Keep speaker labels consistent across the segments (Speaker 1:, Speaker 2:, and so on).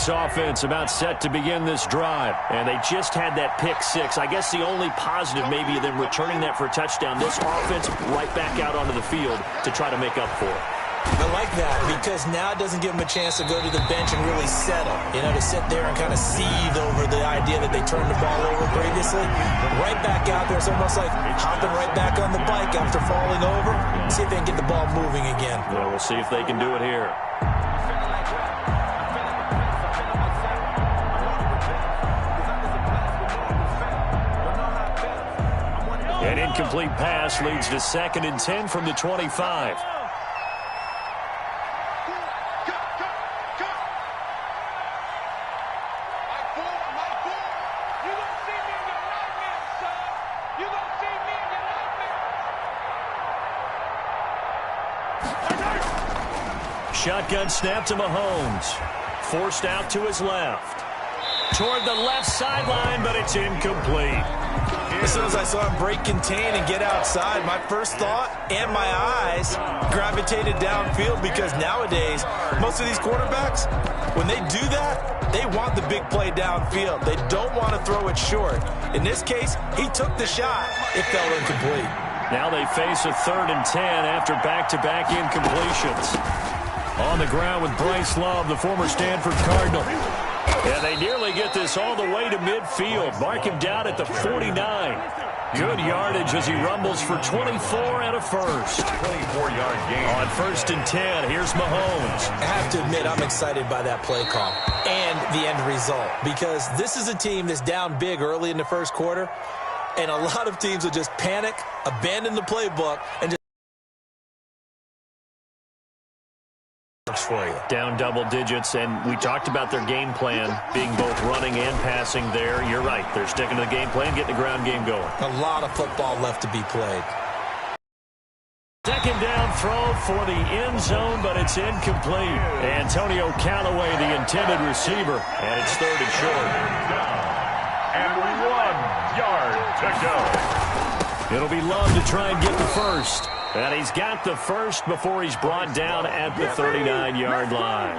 Speaker 1: Chiefs offense about set to begin this drive. And they just had that pick six. I guess the only positive maybe them returning that for a touchdown. This offense right back out onto the field to try to make up for it.
Speaker 2: I like that because now it doesn't give them a chance to go to the bench and really settle. You know, to sit there and kind of seethe over the idea that they turned the ball over previously. Right back out there. It's almost like hopping right back on the bike after falling over. See if they can get the ball moving again.
Speaker 1: Well, we'll see if they can do it here. An incomplete pass leads to 2nd and 10 from the 25. Shotgun snap to Mahomes. Forced out to his left. Toward the left sideline, but it's incomplete.
Speaker 2: As soon as I saw him break contain and get outside, my first thought and my eyes gravitated downfield because nowadays, most of these quarterbacks, when they do that, they want the big play downfield. They don't want to throw it short. In this case, he took the shot. It fell incomplete.
Speaker 1: Now they face a 3rd and 10 after back-to-back incompletions. On the ground with Bryce Love, the former Stanford Cardinal. And they nearly get this all the way to midfield. Mark him down at the 49. Good yardage as he rumbles for 24 and a first.
Speaker 3: 24-yard gain.
Speaker 1: On 1st and 10, here's Mahomes.
Speaker 2: I have to admit, I'm excited by that play call and the end result because this is a team that's down big early in the first quarter, and a lot of teams will just panic, abandon the playbook, and just for you.
Speaker 1: Down double digits, and we talked about their game plan being both running and passing there. You're right. They're sticking to the game plan, getting the ground game going.
Speaker 2: A lot of football left to be played.
Speaker 1: 2nd down throw for the end zone, but it's incomplete. Antonio Callaway, the intended receiver, and it's 3rd and short.
Speaker 3: And 1 yard to go.
Speaker 1: It'll be Love to try and get the first. And he's got the first before he's brought down at the 39-yard line.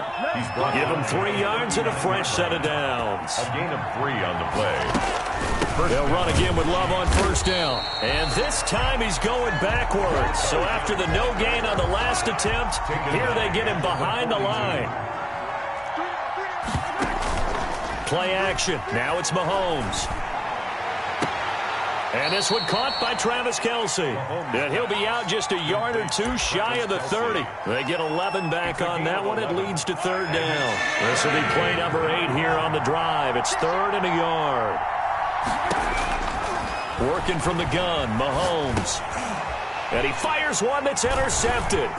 Speaker 1: Give him 3 yards and a fresh set of downs.
Speaker 3: A gain of 3 on the play.
Speaker 1: They'll run again with Love on 1st down. And this time he's going backwards. So after the no gain on the last attempt, here they get him behind the line. Play action. Now it's Mahomes. And this one caught by Travis Kelce. And he'll be out just a yard or 2 shy of the 30. They get 11 back on that one. It leads to 3rd down. This will be play number 8 here on the drive. It's 3rd and a yard. Working from the gun, Mahomes. And he fires one that's intercepted.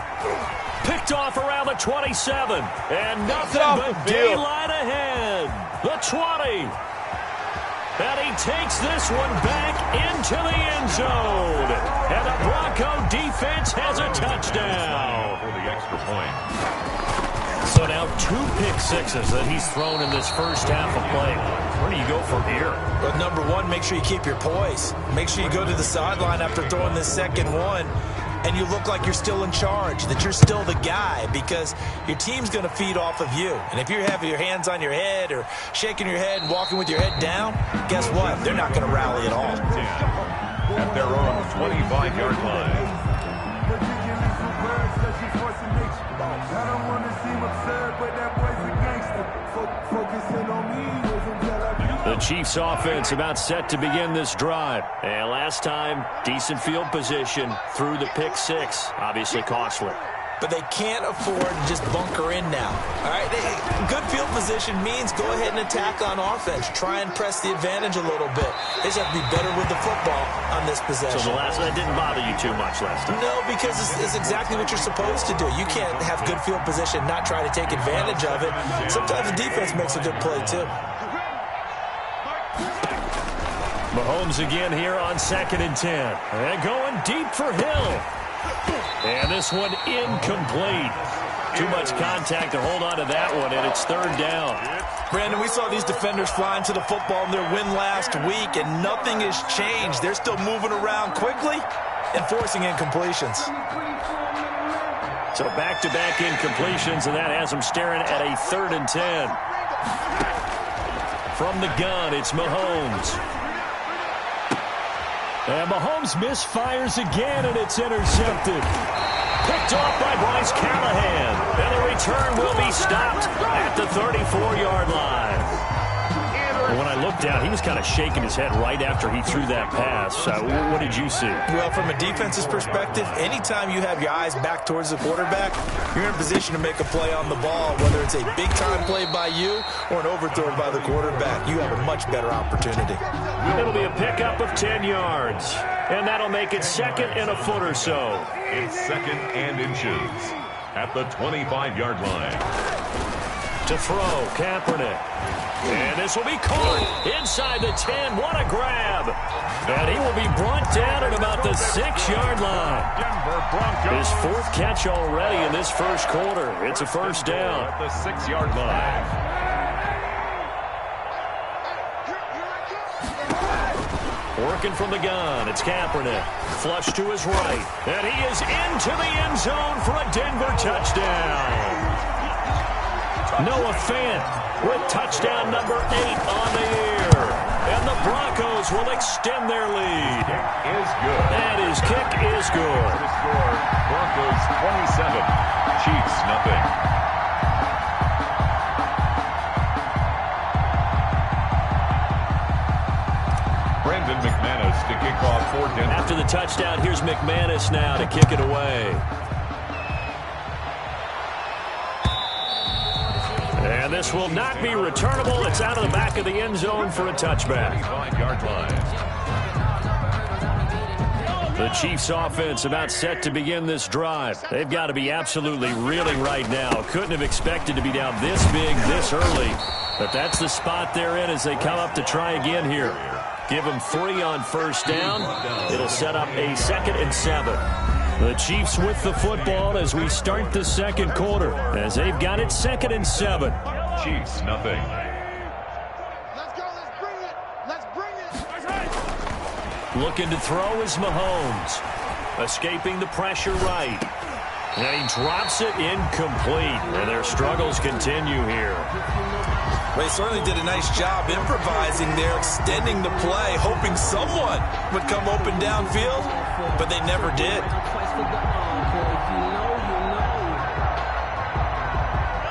Speaker 1: Picked off around the 27. And nothing but daylight ahead. The 20. And he takes this one back into the end zone. And the Bronco defense has a touchdown.
Speaker 3: For the extra point.
Speaker 1: So now 2 pick sixes that he's thrown in this first half of play. Where do you go from here?
Speaker 2: But number 1, make sure you keep your poise. Make sure you go to the sideline after throwing this second one, and you look like you're still in charge, that you're still the guy, because your team's going to feed off of you. And if you're having your hands on your head or shaking your head and walking with your head down, guess what? They're not going to rally at all.
Speaker 3: At their own 25-yard line.
Speaker 1: The Chiefs offense about set to begin this drive. And last time, decent field position through the pick six. Obviously costly.
Speaker 2: But they can't afford to just bunker in now. All right, good field position means go ahead and attack on offense. Try and press the advantage a little bit. They just have to be better with the football on this possession.
Speaker 1: So that didn't bother you too much last time?
Speaker 2: No, because it's exactly what you're supposed to do. You can't have good field position, not try to take advantage of it. Sometimes the defense makes a good play, too.
Speaker 1: Mahomes again here on 2nd and 10. And going deep for Hill. And this one incomplete. Too much contact to hold on to that one, and it's 3rd down.
Speaker 2: Brandon, we saw these defenders flying to the football in their win last week, and nothing has changed. They're still moving around quickly and forcing incompletions.
Speaker 1: So back-to-back incompletions, and that has them staring at a 3rd and 10. From the gun, it's Mahomes. And Mahomes misfires again, and it's intercepted. Picked off by Bryce Callahan. And the return will be stopped at the 34-yard line. When I looked down, he was kind of shaking his head right after he threw that pass. What did you see?
Speaker 2: Well, from a defense's perspective, anytime you have your eyes back towards the quarterback, you're in a position to make a play on the ball, whether it's a big-time play by you or an overthrow by the quarterback. You have a much better opportunity.
Speaker 1: It'll be a pickup of 10 yards, and that'll make it second and a foot or so.
Speaker 3: It's second and inches at the 25-yard line.
Speaker 1: To throw, Kaepernick. And this will be caught inside the 10. What a grab. And he will be brought down at about the 6-yard line. His fourth catch already in this first quarter. It's a first down.
Speaker 3: At the 6-yard line.
Speaker 1: Working from the gun, it's Kaepernick. Flush to his right. And he is into the end zone for a Denver touchdown. Noah Fant with touchdown number 8 on the year. And the Broncos will extend their lead.
Speaker 3: Kick is good.
Speaker 1: And his kick is good.
Speaker 3: The score, Broncos 27, Chiefs nothing. Brandon McManus to kick off for Denver.
Speaker 1: After the touchdown, here's McManus now to kick it away. And this will not be returnable. It's out of the back of the end zone for a touchback.
Speaker 3: 25-yard line.
Speaker 1: The Chiefs offense about set to begin this drive. They've got to be absolutely reeling right now. Couldn't have expected to be down this big this early. But that's the spot they're in as they come up to try again here. Give them 3 on first down. It'll set up a 2nd and 7. The Chiefs with the football as we start the second quarter, as they've got it 2nd and 7.
Speaker 3: Chiefs nothing.
Speaker 4: Let's go, let's bring it. Let's bring it.
Speaker 1: Looking to throw is Mahomes. Escaping the pressure right. And he drops it incomplete. And their struggles continue here.
Speaker 2: Well, he certainly did a nice job improvising there, extending the play, hoping someone would come open downfield, but they never did.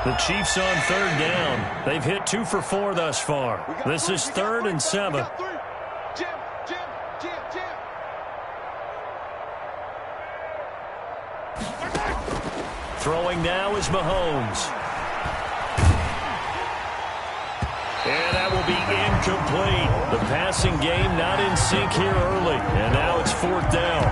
Speaker 1: The Chiefs on 3rd down. They've hit 2 for 4 thus far. This is 3rd and 7. Throwing now is Mahomes. And that will be incomplete. The passing game not in sync here early. And now it's 4th down.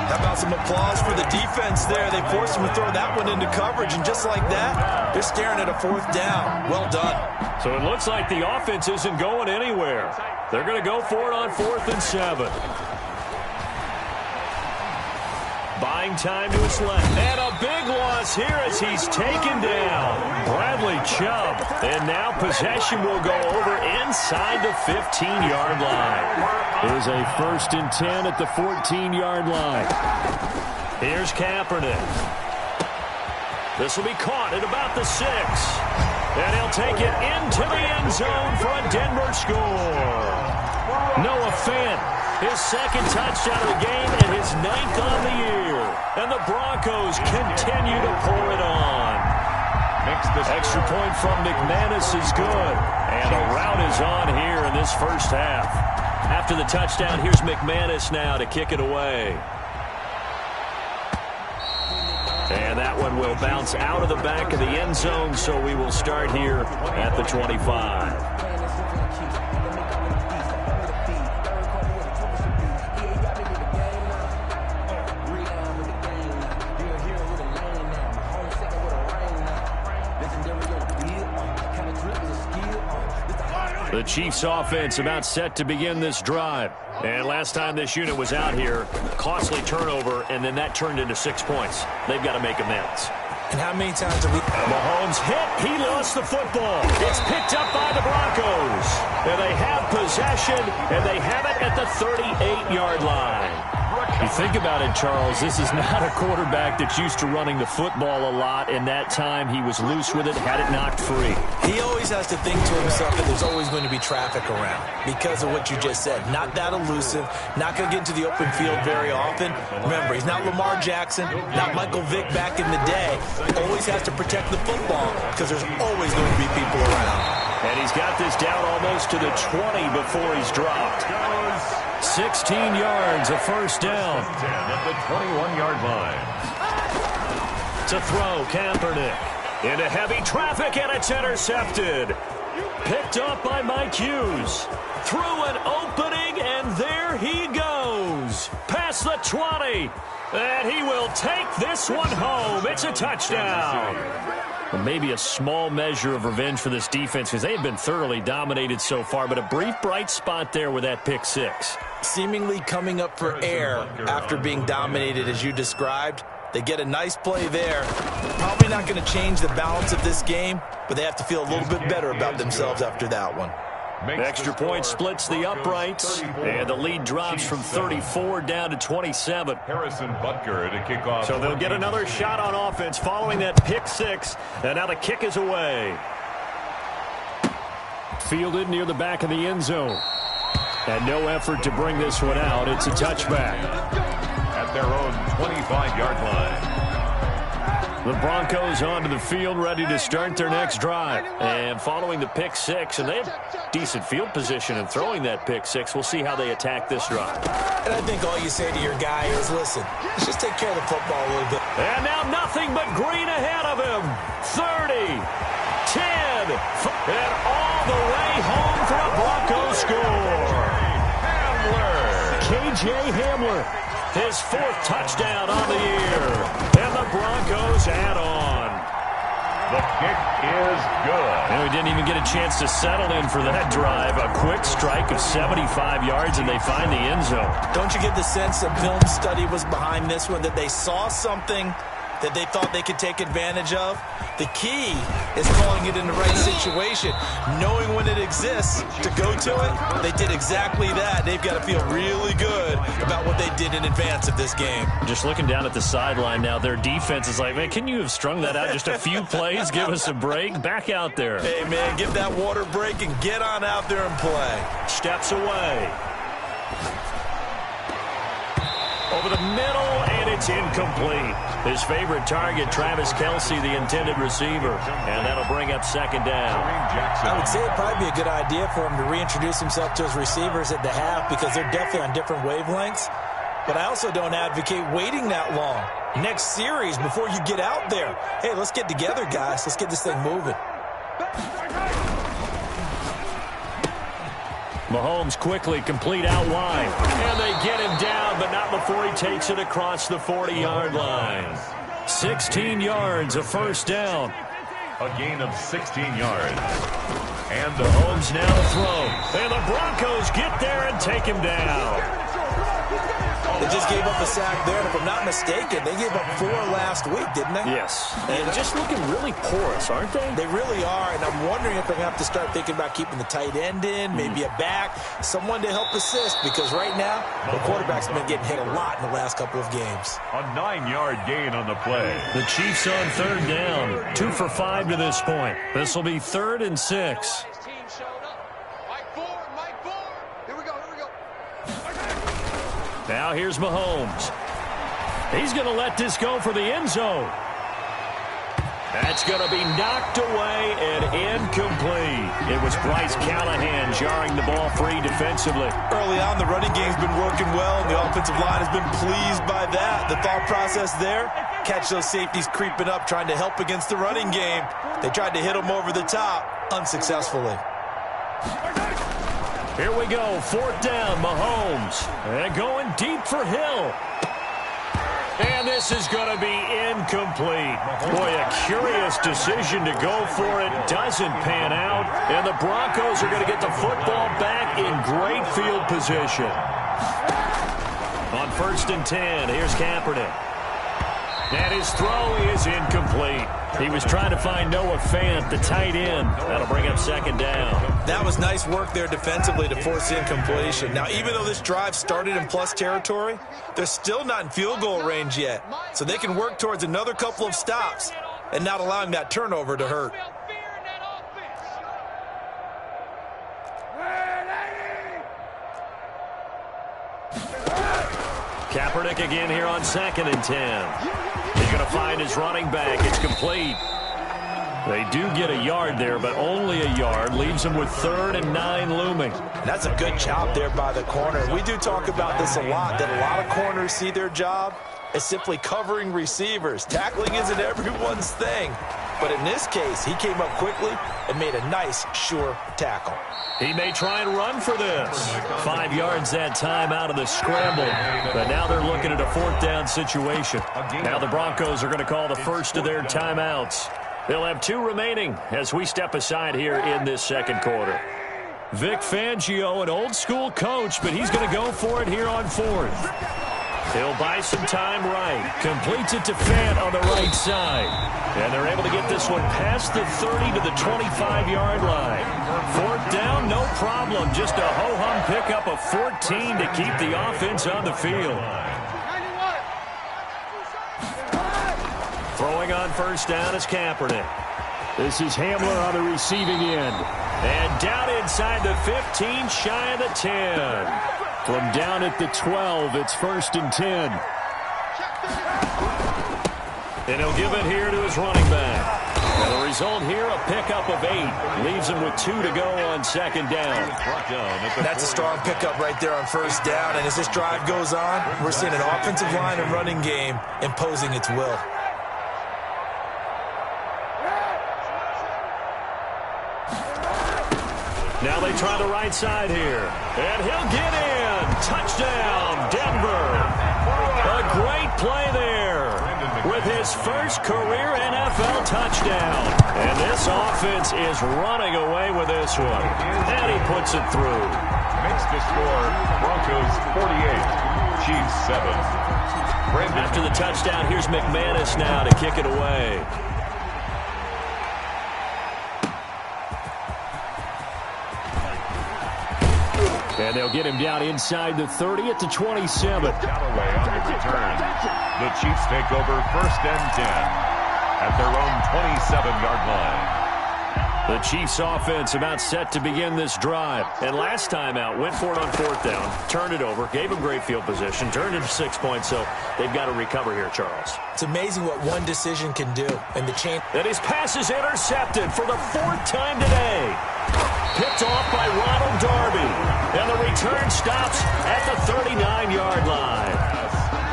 Speaker 2: How about some applause for the defense there? They forced him to throw that one into coverage, and just like that, they're staring at a 4th down. Well done.
Speaker 1: So it looks like the offense isn't going anywhere. They're going to go for it on 4th and 7. Buying time to his left. And a big loss here as he's taken down. Bradley Chubb. And now possession will go over inside the 15-yard line. There's a 1st and 10 at the 14-yard line. Here's Kaepernick. This will be caught at about the 6. And he'll take it into the end zone for a Denver score. Noah Fant. His 2nd touchdown of the game and his 9th on the year. And the Broncos continue to pour it on. Extra point from McManus is good. And a rout is on here in this first half. After the touchdown, here's McManus now to kick it away. And that one will bounce out of the back of the end zone, so we will start here at the 25. The Chiefs offense about set to begin this drive. And last time this unit was out here, costly turnover, and then that turned into 6 points. They've got to make amends.
Speaker 2: And how many times have we...
Speaker 1: Mahomes hit. He lost the football. It's picked up by the Broncos. And they have possession, and they have it at the 38-yard line. You think about it, Charles, this is not a quarterback that's used to running the football a lot, and that time he was loose with it, had it knocked free.
Speaker 2: He always has to think to himself that there's always going to be traffic around because of what you just said. Not that elusive, not going to get into the open field very often. Remember, he's not Lamar Jackson, not Michael Vick back in the day. Always has to protect the football because there's always going to be people around.
Speaker 1: And he's got this down almost to the 20 before he's dropped. 16 yards, a first down.
Speaker 3: 10 at the 21-yard line.
Speaker 1: To throw, Kaepernick. Into heavy traffic, and it's intercepted. Picked up by Mike Hughes. Through an opening, and there he goes. Past the 20. And he will take this one home. It's a touchdown. Well, maybe a small measure of revenge for this defense because they have been thoroughly dominated so far, but a brief bright spot there with that pick six.
Speaker 2: Seemingly coming up for air after being dominated as you described. They get a nice play there. Probably not going to change the balance of this game, but they have to feel a little bit better about themselves after that one.
Speaker 1: Extra point splits the uprights, and the lead drops from 34 down to 27.
Speaker 3: Harrison Butker to kick off.
Speaker 1: So they'll get another shot on offense following that pick six, and now the kick is away. Fielded near the back of the end zone. And no effort to bring this one out. It's a touchback.
Speaker 3: At their own 25-yard line.
Speaker 1: The Broncos onto the field, ready to start their next drive. And following the pick six, and they have decent field position in throwing that pick six. We'll see how they attack this drive.
Speaker 2: And I think all you say to your guy is, listen, let's just take care of the football a little bit.
Speaker 1: And now nothing but green ahead of him. 30, 10, and all the way home for a Broncos score. K.J. Hamler, his fourth touchdown on the year. And the Broncos add on.
Speaker 3: The kick is good.
Speaker 1: And we didn't even get a chance to settle in for that drive. A quick strike of 75 yards, and they find the end zone.
Speaker 2: Don't you get the sense that film study was behind this one, that they saw something that they thought they could take advantage of? The key is calling it in the right situation, knowing when it exists to go to it. They did exactly that. They've got to feel really good about what they did in advance of this game.
Speaker 1: Just looking down at the sideline now, their defense is like, man, can you have strung that out just a few plays? Give us a break. Back out there.
Speaker 2: Hey, man, give that water break and get on out there and play.
Speaker 1: Steps away. Over the middle, and it's incomplete. His favorite target, Travis Kelce, the intended receiver. And that'll bring up second down.
Speaker 2: I would say it'd probably be a good idea for him to reintroduce himself to his receivers at the half because they're definitely on different wavelengths. But I also don't advocate waiting that long. Next series, before you get out there, hey, let's get together, guys. Let's get this thing moving.
Speaker 1: Mahomes quickly complete out wide. And they get him down, but not before he takes it across the 40-yard line. 16 yards, a first down.
Speaker 3: A gain of 16 yards. And the
Speaker 1: Mahomes now to throw. And the Broncos get there and take him down.
Speaker 2: They just gave up a sack there, and if I'm not mistaken, they gave up 4 last week, didn't they?
Speaker 1: Yes. And just looking really porous, aren't they?
Speaker 2: They really are, and I'm wondering if they're going to have to start thinking about keeping the tight end in, maybe a back, someone to help assist, because right now, the quarterback's been getting hit a lot in the last couple of games.
Speaker 3: A 9-yard gain on the play.
Speaker 1: The Chiefs on third down. 2 for 5 to this point. This will be 3rd and 6. Now here's Mahomes. He's going to let this go for the end zone. That's going to be knocked away and incomplete. It was Bryce Callahan jarring the ball free defensively.
Speaker 2: Early on, the running game's been working well, and the offensive line has been pleased by that. The thought process there, catch those safeties creeping up, trying to help against the running game. They tried to hit them over the top, unsuccessfully.
Speaker 1: Here we go, 4th down, Mahomes. And going deep for Hill. And this is going to be incomplete. Boy, a curious decision to go for it. Doesn't pan out. And the Broncos are going to get the football back in great field position. On 1st and 10, here's Kaepernick. And his throw is incomplete. He was trying to find Noah Fant, the tight end. That'll bring up second down.
Speaker 2: That was nice work there defensively to force incompletion. Now, even though this drive started in plus territory, they're still not in field goal range yet. So they can work towards another couple of stops and not allowing that turnover to hurt.
Speaker 1: Kaepernick again here on 2nd and 10. He's going to find his running back. It's complete. They do get a yard there, but only a yard. Leaves them with 3rd and 9 looming.
Speaker 2: That's a good job there by the corner. We do talk about this a lot, that a lot of corners see their job as simply covering receivers. Tackling isn't everyone's thing. But in this case, he came up quickly and made a nice, sure tackle.
Speaker 1: He may try and run for this. 5 yards that time out of the scramble. But now they're looking at a 4th down situation. Now the Broncos are going to call the first of their timeouts. They'll have 2 remaining as we step aside here in this second quarter. Vic Fangio, an old-school coach, but he's going to go for it here on 4th. He'll buy some time right. Completes it to Fant on the right side. And they're able to get this one past the 30 to the 25-yard line. 4th down, no problem. Just a ho-hum pickup of 14 to keep the offense on the field. Throwing on 1st down is Kaepernick. This is Hamler on the receiving end. And down inside the 15, shy of the 10. From down at the 12, it's 1st and 10. And he'll give it here to his running back. And the result here, a pickup of 8. Leaves him with 2 to go on 2nd down.
Speaker 2: That's a strong pickup right there on 1st down. And as this drive goes on, we're seeing an offensive line and running game imposing its will.
Speaker 1: Now they try the right side here. And he'll get in. Touchdown, Denver. A great play there with his first career NFL touchdown. And this offense is running away with this one. And he puts it through.
Speaker 3: Makes the score Broncos 48, Chiefs 7.
Speaker 1: After the touchdown, here's McManus now to kick it away. And they'll get him down inside the 30 at the 27.
Speaker 3: Galloway on the return. The Chiefs take over 1st and 10 at their own 27-yard line.
Speaker 1: The Chiefs offense about set to begin this drive. And last time out, went for it on 4th down, turned it over, gave them great field position, turned it to 6 points, so they've got to recover here, Charles.
Speaker 2: It's amazing what one decision can do. And the chain.
Speaker 1: And his pass is intercepted for the 4th time today. Picked off by Ronald Darby. And the return stops at the 39-yard line.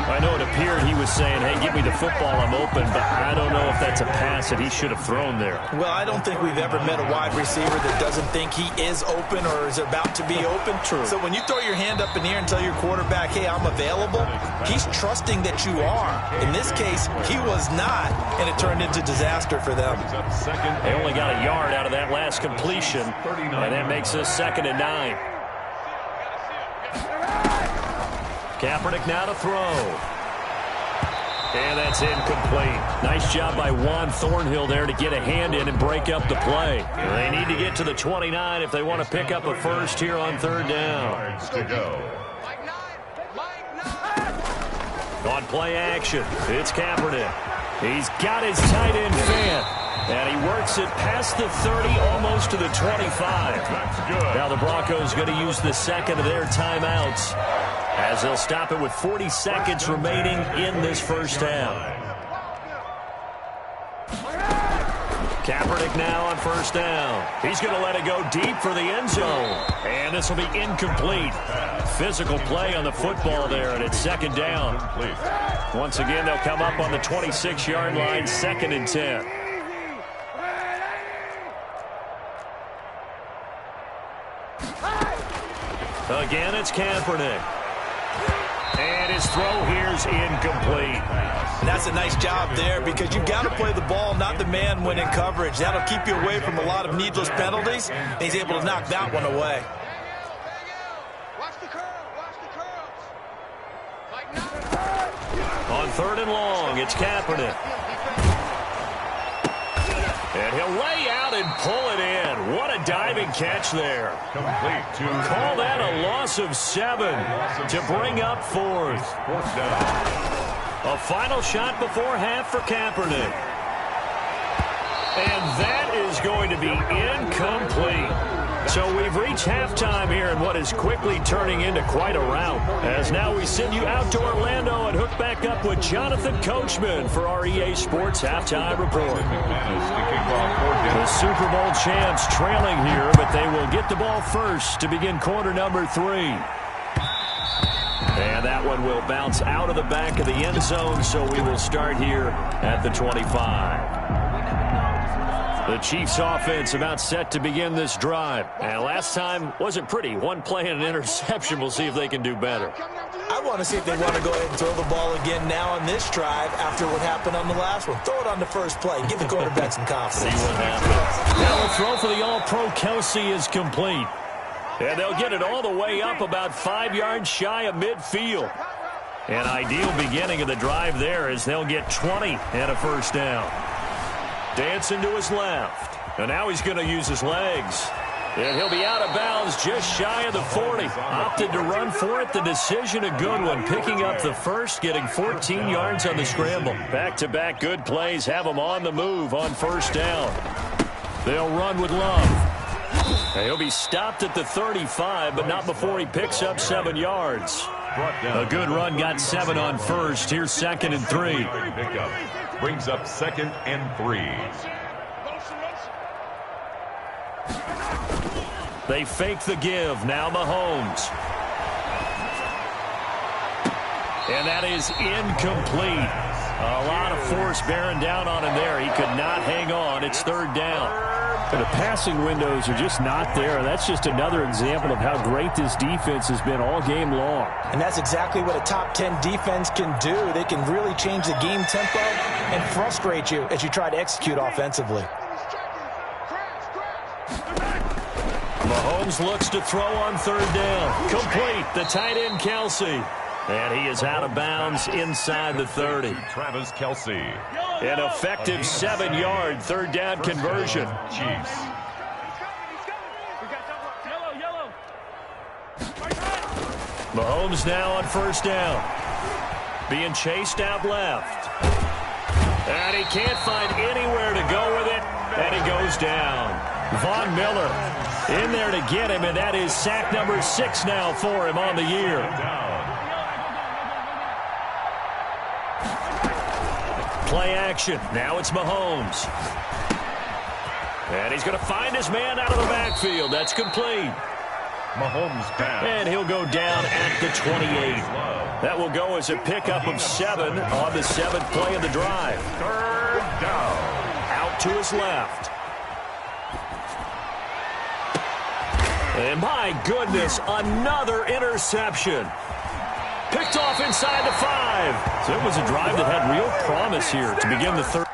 Speaker 1: I know it appeared he was saying, hey, give me the football, I'm open, but I don't know if that's a pass that he should have thrown there.
Speaker 2: Well, I don't think we've ever met a wide receiver that doesn't think he is open or is about to be open.
Speaker 1: True.
Speaker 2: So when you throw your hand up in the air and tell your quarterback, hey, I'm available, he's trusting that you are. In this case, he was not, and it turned into disaster for them.
Speaker 1: They only got a yard out of that last completion, and that makes this 2nd and 9. Kaepernick now to throw. And that's incomplete. Nice job by Juan Thornhill there to get a hand in and break up the play. They need to get to the 29 if they want to pick up a first here on 3rd down. On play action, it's Kaepernick. He's got his tight end Fant. And he works it past the 30, almost to the 25. Now the Broncos going to use the 2nd of their timeouts as they'll stop it with 40 seconds remaining in this 1st down. Kaepernick now on 1st down. He's going to let it go deep for the end zone. And this will be incomplete. Physical play on the football there, and it's 2nd down. Once again, they'll come up on the 26-yard line, 2nd and 10. Again, it's Kaepernick. And his throw here is incomplete.
Speaker 2: And that's a nice job there because you've got to play the ball, not the man when in coverage. That'll keep you away from a lot of needless penalties. And he's able to knock that one away.
Speaker 4: Watch the curl. Watch the curls.
Speaker 1: On 3rd and long, it's Kaepernick. And he'll lay out and pull it in. What a diving catch there.
Speaker 3: Complete to
Speaker 1: Call that a loss of 7 to bring up 4th.
Speaker 3: 4th down.
Speaker 1: A final shot before half for Kaepernick. And that is going to be incomplete. So we've reached halftime here in what is quickly turning into quite a rout. As now we send you out to Orlando and hook back up with Jonathan Coachman for our EA Sports Halftime Report. The Super Bowl champs trailing here, but they will get the ball first to begin quarter number 3. And that one will bounce out of the back of the end zone, so we will start here at the 25. The Chiefs offense about set to begin this drive. And last time wasn't pretty. One play and an interception. We'll see if they can do better.
Speaker 2: I want to see if they want to go ahead and throw the ball again now on this drive after what happened on the last one. Throw it on the first play. Give the quarterback some confidence.
Speaker 1: See what happens. Now the throw for the All-Pro Kelsey is complete. And they'll get it all the way up about 5 yards shy of midfield. An ideal beginning of the drive there as they'll get 20 and a first down. Dancing to his left. And now he's going to use his legs. And he'll be out of bounds just shy of the 40. Opted to run for it. The decision a good one. Picking up the first, getting 14 yards on the scramble. Back-to-back good plays have him on the move on first down. They'll run with Love. And he'll be stopped at the 35, but not before he picks up 7 yards. A good run got 7 on first. Here's 2nd and 3.
Speaker 3: Pickup brings up 2nd and 3.
Speaker 1: They fake the give. Now Mahomes. And that is incomplete. A lot of force bearing down on him there. He could not hang on. It's 3rd down.
Speaker 5: The passing windows are just not there. That's just another example of how great this defense has been all game long.
Speaker 2: And that's exactly what a top 10 defense can do. They can really change the game tempo and frustrate you as you try to execute offensively.
Speaker 1: Mahomes looks to throw on 3rd down. Complete. The tight end, Kelsey. And he is out of bounds inside the 30.
Speaker 3: Travis Kelsey.
Speaker 1: An effective 7-yard 3rd down conversion.
Speaker 3: Chiefs.
Speaker 1: Mahomes now on 1st down. Being chased out left. And he can't find anywhere to go with it. And he goes down. Von Miller in there to get him, and that is sack number 6 now for him on the year. Play action. Now it's Mahomes. And he's going to find his man out of the backfield. That's complete.
Speaker 3: Mahomes pass.
Speaker 1: And he'll go down at the 28. That will go as a pickup of 7 on the 7th play of the drive.
Speaker 3: 3rd down.
Speaker 1: Out to his left. And my goodness, another interception. Picked off inside the 5. So it was a drive that had real promise here to begin the 3rd.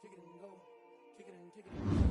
Speaker 6: Kick it and go. Kick it and kick it.